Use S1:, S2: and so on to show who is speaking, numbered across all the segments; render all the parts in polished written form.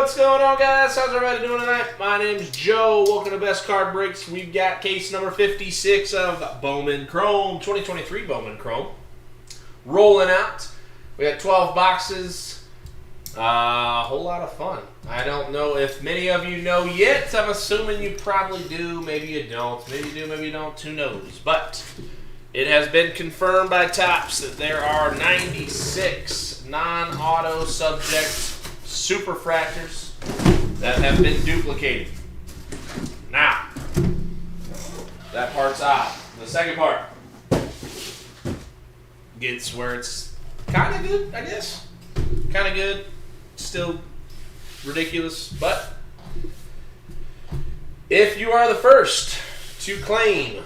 S1: What's going on, guys? How's everybody doing tonight? My name's Joe. Welcome to Best Card Breaks. We've got case number 56 of Bowman Chrome, 2023 Bowman Chrome. Rolling out. We got 12 boxes. A whole lot of fun. I don't know if many of you know yet. I'm assuming you probably do. Maybe you don't. Maybe you do, maybe you don't. Who knows? But it has been confirmed by Topps that there are 96 non-auto subject superfractors that have been duplicated. Now, that part's odd. The second part gets where it's kind of good, I guess. Kind of good. Still ridiculous. But if you are the first to claim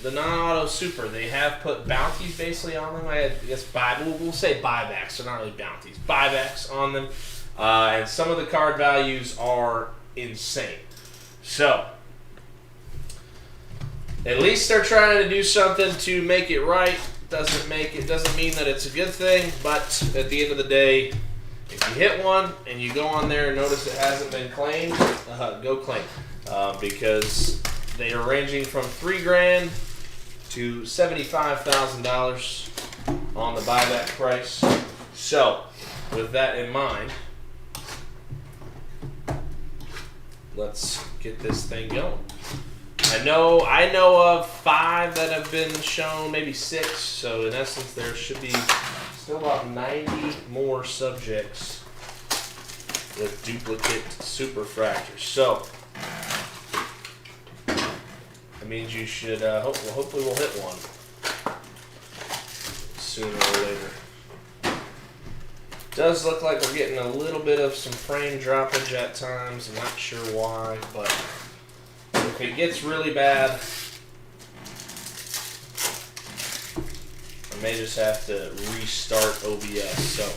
S1: the non-auto super, they have put bounties basically on them. I guess we'll say buybacks. They're not really bounties. Buybacks on them. And some of the card values are insane. So, at least they're trying to do something to make it right. Doesn't mean that it's a good thing, but at the end of the day, if you hit one and you go on there and notice it hasn't been claimed, go claim. Because they are ranging from $3,000 to $75,000 on the buyback price. So, with that in mind, let's get this thing going. I know of 5 that have been shown, maybe 6. So in essence, there should be still about 90 more subjects with duplicate superfractors. So that means you should hopefully we'll hit one sooner or later. Does look like we're getting a little bit of some frame droppage at times. I'm not sure why, but if it gets really bad, I may just have to restart OBS. So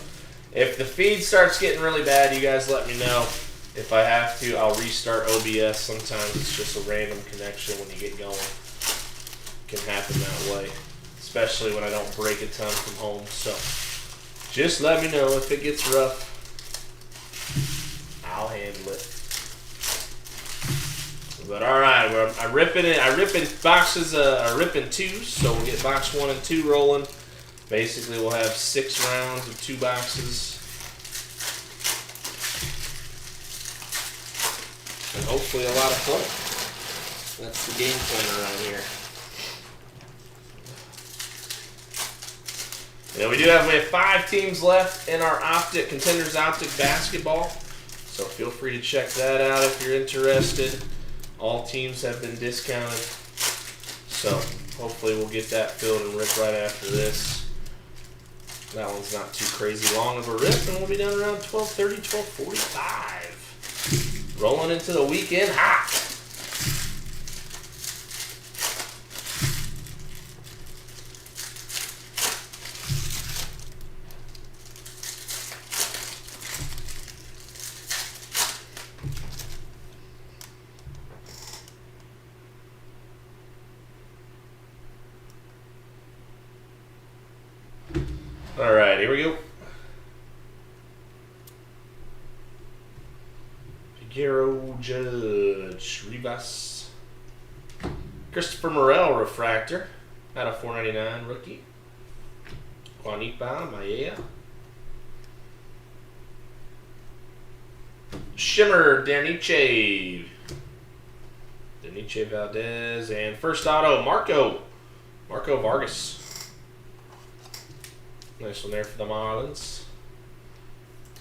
S1: if the feed starts getting really bad, you guys let me know. If I have to, I'll restart OBS. Sometimes it's just a random connection when you get going. It can happen that way, especially when I don't break a ton from home. So just let me know if it gets rough. I'll handle it. But all right, I'm ripping it. I rip in boxes. I rip in 2s, so we'll get box 1 and 2 rolling. Basically, we'll have 6 rounds of 2 boxes, and hopefully a lot of fun. That's the game plan around here. Yeah, we have 5 teams left in our Contenders Optic basketball. So feel free to check that out if you're interested. All teams have been discounted. So hopefully we'll get that filled and rip right after this. That one's not too crazy long of a rip, and we'll be done around 12:30, 12:45. Rolling into the weekend hot. All right, here we go. Figueroa, Judge, Rivas. Christopher Morel, refractor, out of 499 rookie. Juanipa, Maya. Shimmer, Daniche Valdez, and first auto, Marco Vargas. Nice one there for the Marlins.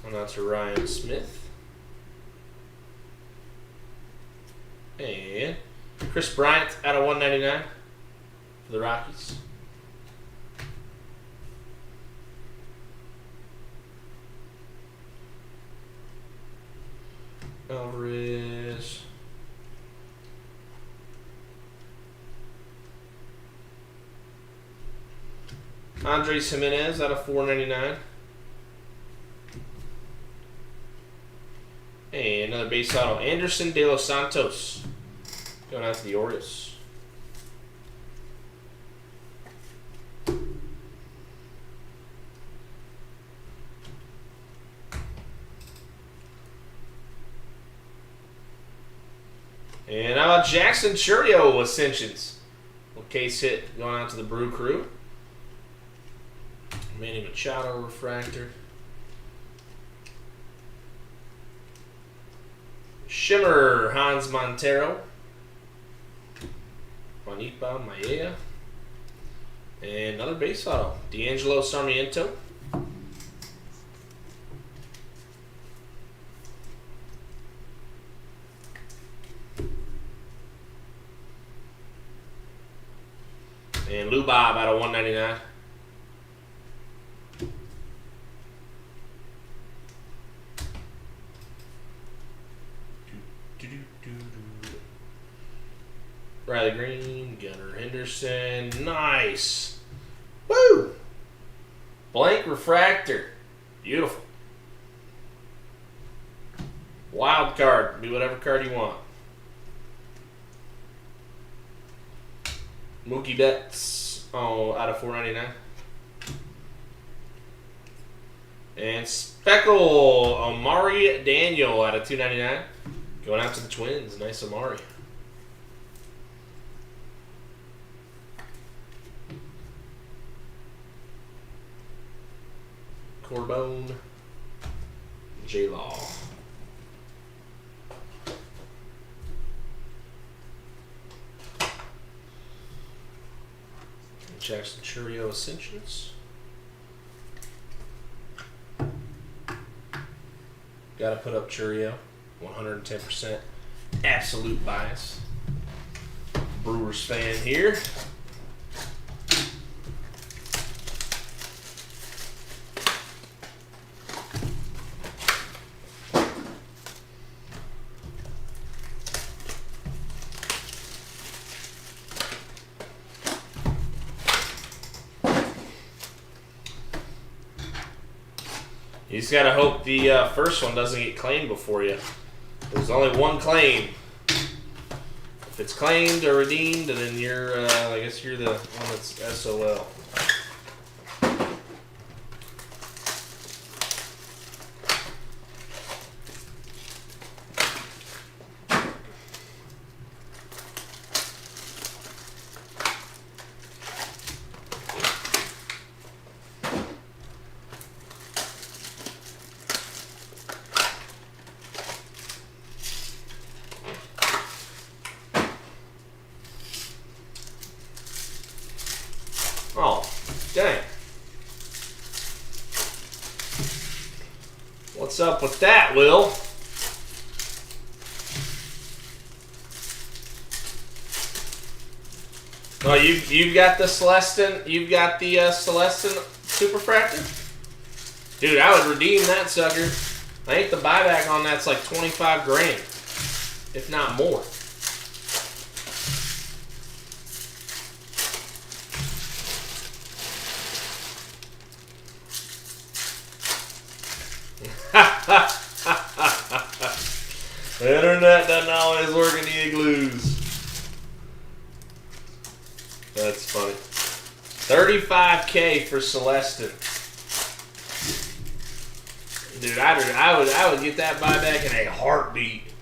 S1: And that's Ryan Smith. And Chris Bryant out of 199 for the Rockies. Alvarez. Andres Jimenez out of 499. And another base auto, Anderson De Los Santos, going out to the Orioles. And how about Jackson Churio Ascensions? Little case hit going out to the Brew Crew. Manny Machado refractor. Shimmer Hans Montero. Juanita Maella. And another base auto. D'Angelo Sarmiento. And Lou Bob out of 199. Riley Green, Gunnar Henderson, nice. Woo! Blank refractor, beautiful. Wild card, be whatever card you want. Mookie Betts, out of 499. And Speckle Amari Daniel out of 299. Going out to the Twins, nice Amari. Corbone, J-Law. Jackson Churio Ascensions. Gotta put up Churio, 110%. Absolute bias. Brewers fan here. You just gotta hope the first one doesn't get claimed before you. There's only one claim. If it's claimed or redeemed, then you're, I guess you're the one that's SOL. Oh, dang. What's up with that, Will? Oh, you've got the Celestin, you've got the Celestin Superfractor? Dude, I would redeem that sucker. I think the buyback on that's like 25 grand, if not more. The internet doesn't always work in the igloos. That's funny. $35K for Celestin. Dude, I would get that buyback in a heartbeat.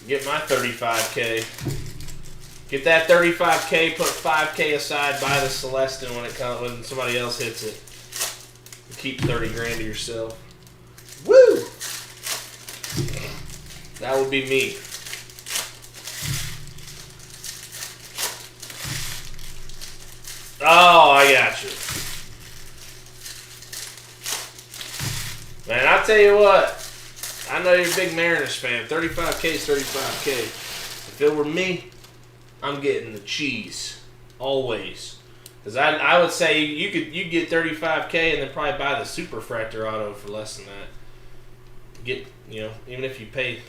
S1: Get my $35K. Get that $35K. Put $5K aside. Buy the Celestin when somebody else hits it. Keep 30 grand to yourself. Woo! That would be me. Oh, I got you. Man, I'll tell you what. I know you're a big Mariners fan. 35K is 35K. If it were me, I'm getting the cheese. Always. Because I would say you'd get 35K and then probably buy the Superfractor auto for less than that. Get, even if you pay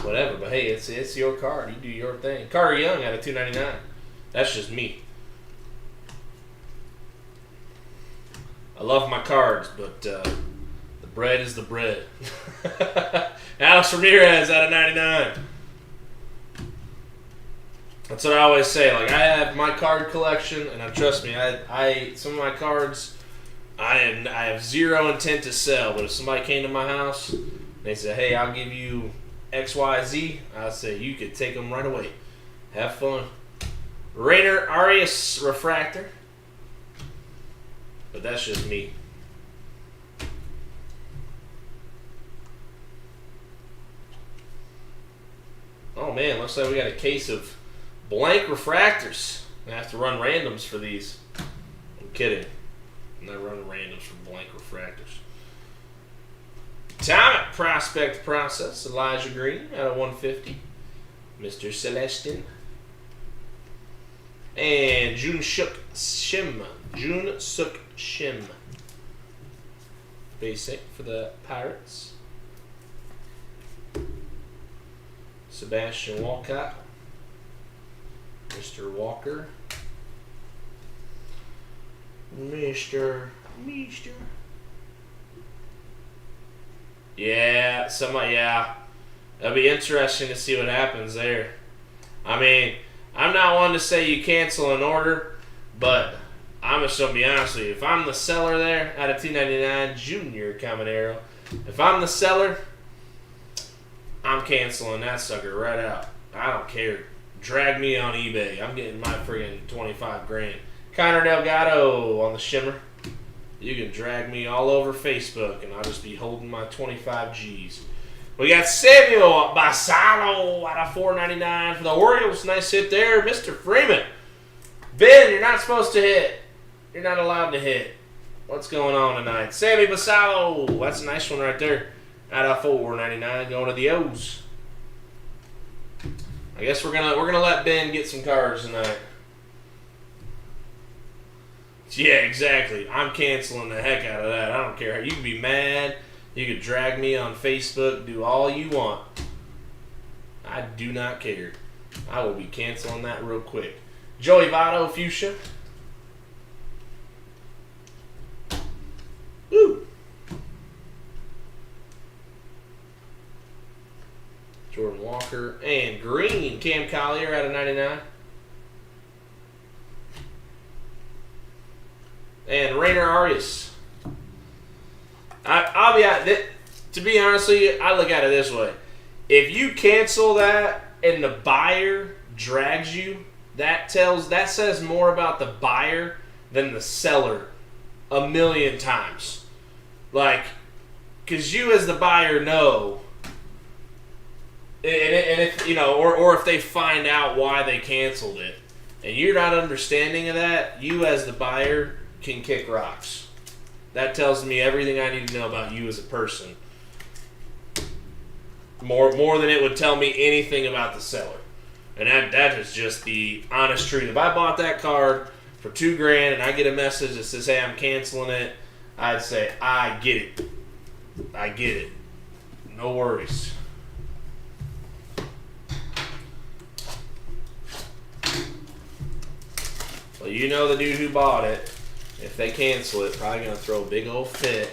S1: whatever, but hey, it's your card. You do your thing. Carter Young out of 299. That's just me. I love my cards, but the bread is the bread. Alex Ramirez out of 99. That's what I always say. Like, I have my card collection, and trust me, I some of my cards, I have zero intent to sell. But if somebody came to my house and they said, "Hey, I'll give you XYZ, I say you could take them right away. Have fun. Rainer Arias refractor. But that's just me. Oh man, looks like we got a case of blank refractors. I have to run randoms for these. I'm kidding. I'm not running randoms for blank refractors. Atomic prospect process. Elijah Green out of 150. Mr. Celestin. And Jun Suk Shim. Jun Suk Shim. Basic for the Pirates. Sebastian Walcott. Mr. Walker. Mr. Yeah, yeah. That'll be interesting to see what happens there. I mean, I'm not one to say you cancel an order, but I'm just going to be honest with you. If I'm the seller there out of 299 Junior Caminero, if I'm the seller, I'm canceling that sucker right out. I don't care. Drag me on eBay. I'm getting my friggin' 25 grand. Connor Delgado on the shimmer. You can drag me all over Facebook, and I'll just be holding my 25 G's. We got Samuel Basallo out of 499 for the Orioles. Nice hit there, Mr. Freeman. Ben, you're not supposed to hit. You're not allowed to hit. What's going on tonight? Sammy Basallo. That's a nice one right there. Out of 499, going to the O's. I guess we're gonna let Ben get some cards tonight. Yeah, exactly. I'm canceling the heck out of that. I don't care. You can be mad. You can drag me on Facebook. Do all you want. I do not care. I will be canceling that real quick. Joey Votto, Fuchsia. Woo. Jordan Walker. And green, Cam Collier out of 99. And Rainer Arias. I'll be out. To be honest with you, I look at it this way: if you cancel that and the buyer drags you, that says more about the buyer than the seller a million times. Like, because you as the buyer know, and if you know, or if they find out why they canceled it, and you're not understanding of that, you as the buyer can kick rocks. That tells me everything I need to know about you as a person. More than it would tell me anything about the seller. And that is just the honest truth. If I bought that card for $2,000 and I get a message that says, hey, I'm canceling it, I'd say, I get it. I get it. No worries. Well, you know the dude who bought it. If they cancel it, probably going to throw a big old fit.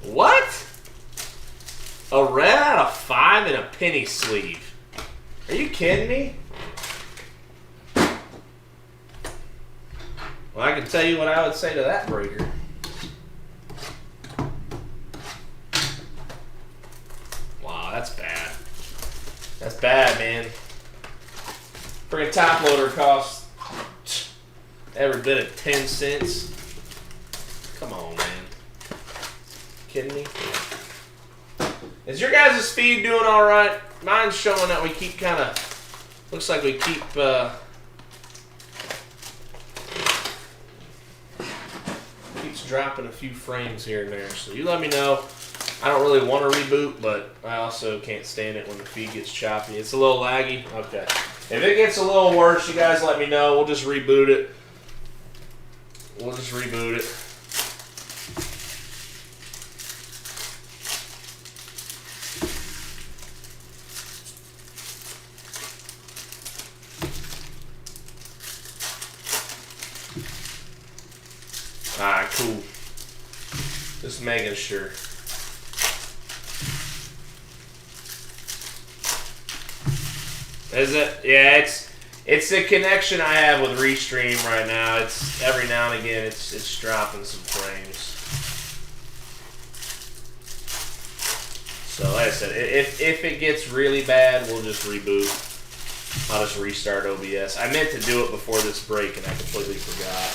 S1: What? A red out of 5 and a penny sleeve. Are you kidding me? Well, I can tell you what I would say to that breaker. Wow, that's bad. That's bad, man. Friggin' top loader costs every bit of 10 cents. Come on, man. Kidding me? Is your guys' feed doing all right? Mine's showing that we keep kind of, looks like we keep keeps dropping a few frames here and there. So you let me know. I don't really want to reboot, but I also can't stand it when the feed gets choppy. It's a little laggy. Okay. If it gets a little worse, you guys let me know. We'll just reboot it. Alright, cool. Just making sure. Is it? Yeah, It's the connection I have with Restream right now. It's every now and again it's dropping some frames. So like I said, if it gets really bad, we'll just reboot. I'll just restart OBS. I meant to do it before this break and I completely forgot.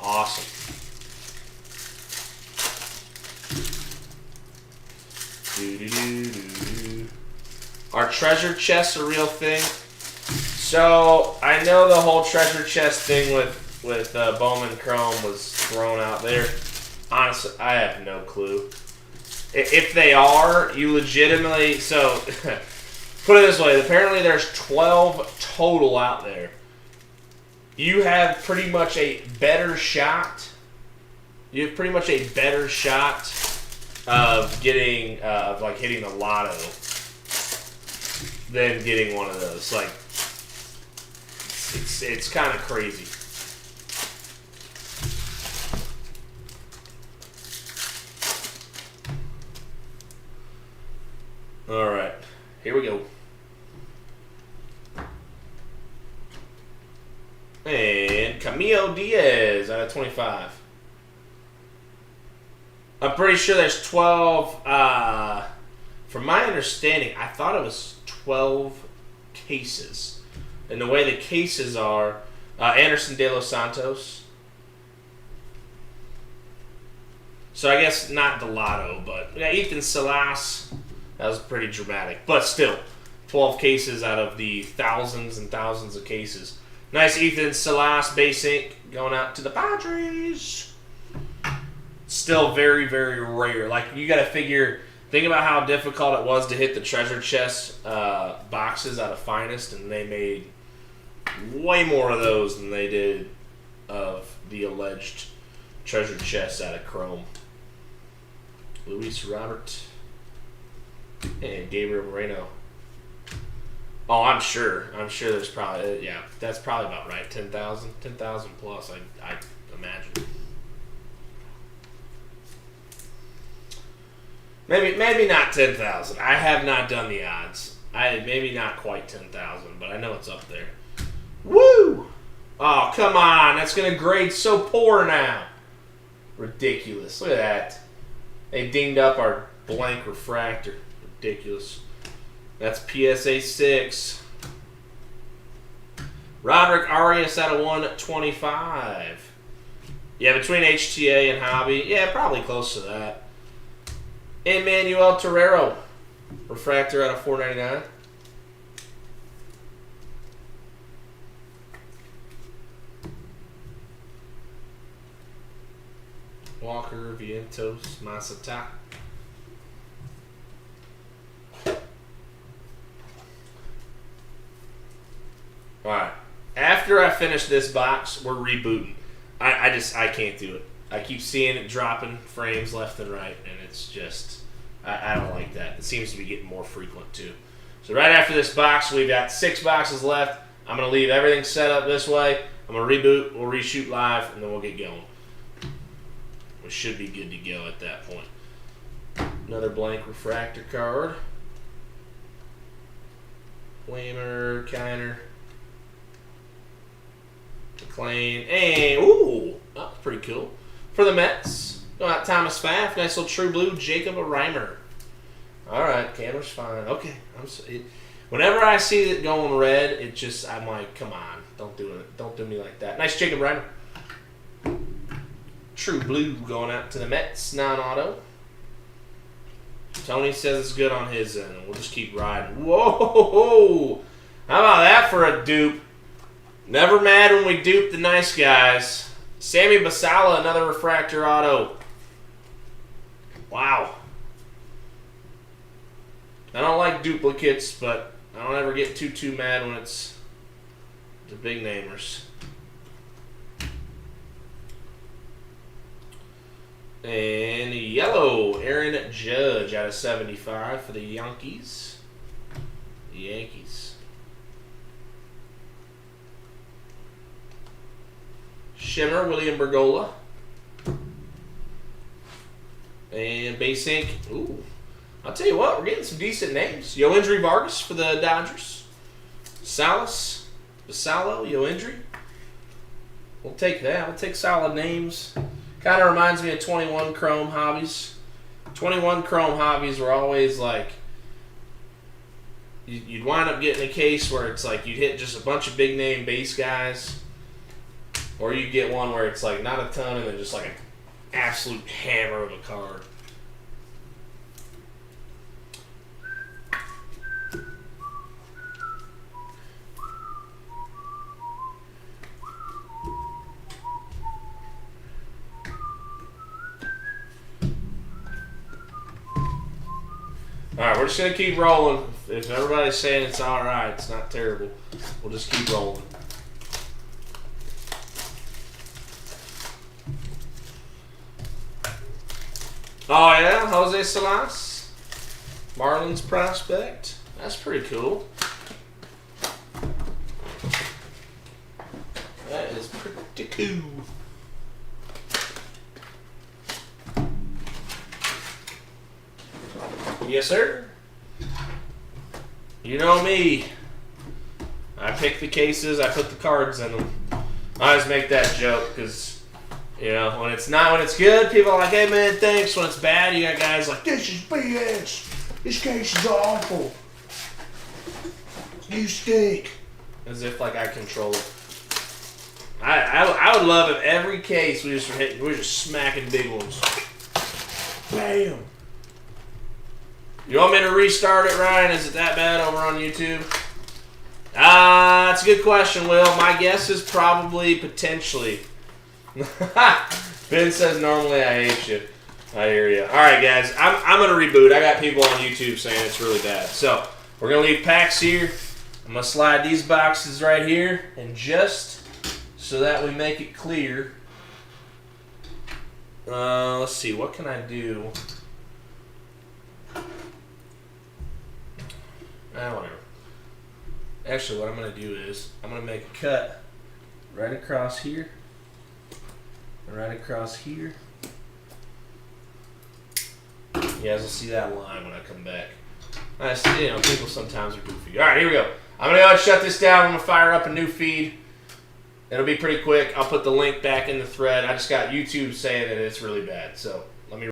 S1: Awesome. Are treasure chests a real thing? So I know the whole treasure chest thing with Bowman Chrome was thrown out there. Honestly, I have no clue. If they are, you legitimately... So, put it this way. Apparently there's 12 total out there. You have pretty much a better shot. You have pretty much a better shot of getting, of like hitting the lotto than getting one of those. Like, it's kind of crazy. All right, here we go. And Camilo Diaz out of 25. I'm pretty sure there's 12. From my understanding, I thought it was 12 cases. And the way the cases are, Anderson De Los Santos. So I guess not the lotto, but yeah, Ethan Salas. That was pretty dramatic. But still, 12 cases out of the thousands and thousands of cases. Nice Ethan Salas base ink going out to the Padres. Still very, very rare. Like, you got to think about how difficult it was to hit the treasure chest boxes out of Finest, and they made way more of those than they did of the alleged treasure chests out of Chrome. Luis Robert and Gabriel Moreno. Oh, I'm sure there's probably, yeah, that's probably about right. 10,000 plus, I imagine. Maybe not 10,000. I have not done the odds. Maybe not quite 10,000, but I know it's up there. Woo! Oh, come on. That's going to grade so poor now. Ridiculous. Look at that. They dinged up our blank refractor. Ridiculous. That's PSA 6. Roderick Arias out of 125. Yeah, between HTA and Hobby. Yeah, probably close to that. Emmanuel Torrero. Refractor out of 499. Walker, Vientos, Masata. Alright. After I finish this box, we're rebooting. I can't do it. I keep seeing it dropping frames left and right, and it's just, I don't like that. It seems to be getting more frequent, too. So right after this box, we've got 6 boxes left. I'm going to leave everything set up this way. I'm going to reboot, we'll reshoot live, and then we'll get going. We should be good to go at that point. Another blank refractor card. Flamer, Kiner, McLean, and ooh, that was pretty cool. For the Mets, going out Thomas Pfaff, nice little true blue, Jacob Reimer. All right, camera's fine. Okay, whenever I see it going red, I'm like, come on, don't do it, don't do me like that. Nice Jacob Reimer. True blue going out to the Mets, non-auto. Tony says it's good on his end. We'll just keep riding. Whoa! How about that for a dupe? Never mad when we dupe the nice guys. Sammy Basala, another refractor auto. Wow. I don't like duplicates, but I don't ever get too mad when it's the big namers. And yellow, Aaron Judge out of 75 for the Yankees. Shimmer, William Bergola. And base ink. Ooh. I'll tell you what, we're getting some decent names. Yoendry Vargas for the Dodgers. Salas, Vassallo, Yoendry. We'll take that. We'll take solid names. Kind of reminds me of 21 Chrome Hobbies. 21 Chrome Hobbies were always like, you'd wind up getting a case where it's like you'd hit just a bunch of big name base guys, or you get one where it's like not a ton and then just like an absolute hammer of a card. Alright, we're just going to keep rolling. If everybody's saying it's alright, it's not terrible, we'll just keep rolling. Oh yeah, Jose Salas, Marlins prospect. That's pretty cool. That is pretty cool. Yes, sir. You know me. I pick the cases, I put the cards in them. I always make that joke because, you know, when it's good, people are like, hey man, thanks. When it's bad, you got guys like, this is BS. This case is awful. You stink. As if like I control it. I would love if every case we're just smacking big ones. Bam. You want me to restart it, Ryan? Is it that bad over on YouTube? That's a good question, Will. My guess is probably potentially. Ben says normally I hate you. I hear you. All right, guys. I'm going to reboot. I got people on YouTube saying it's really bad. So we're going to leave packs here. I'm going to slide these boxes right here. And just so that we make it clear, let's see. What can I do? Whatever. Actually, what I'm going to do is I'm going to make a cut right across here, right across here. You guys will see that line when I come back. You know, people sometimes are goofy. All right, here we go. I'm going to go ahead and shut this down. I'm going to fire up a new feed. It'll be pretty quick. I'll put the link back in the thread. I just got YouTube saying that it's really bad, so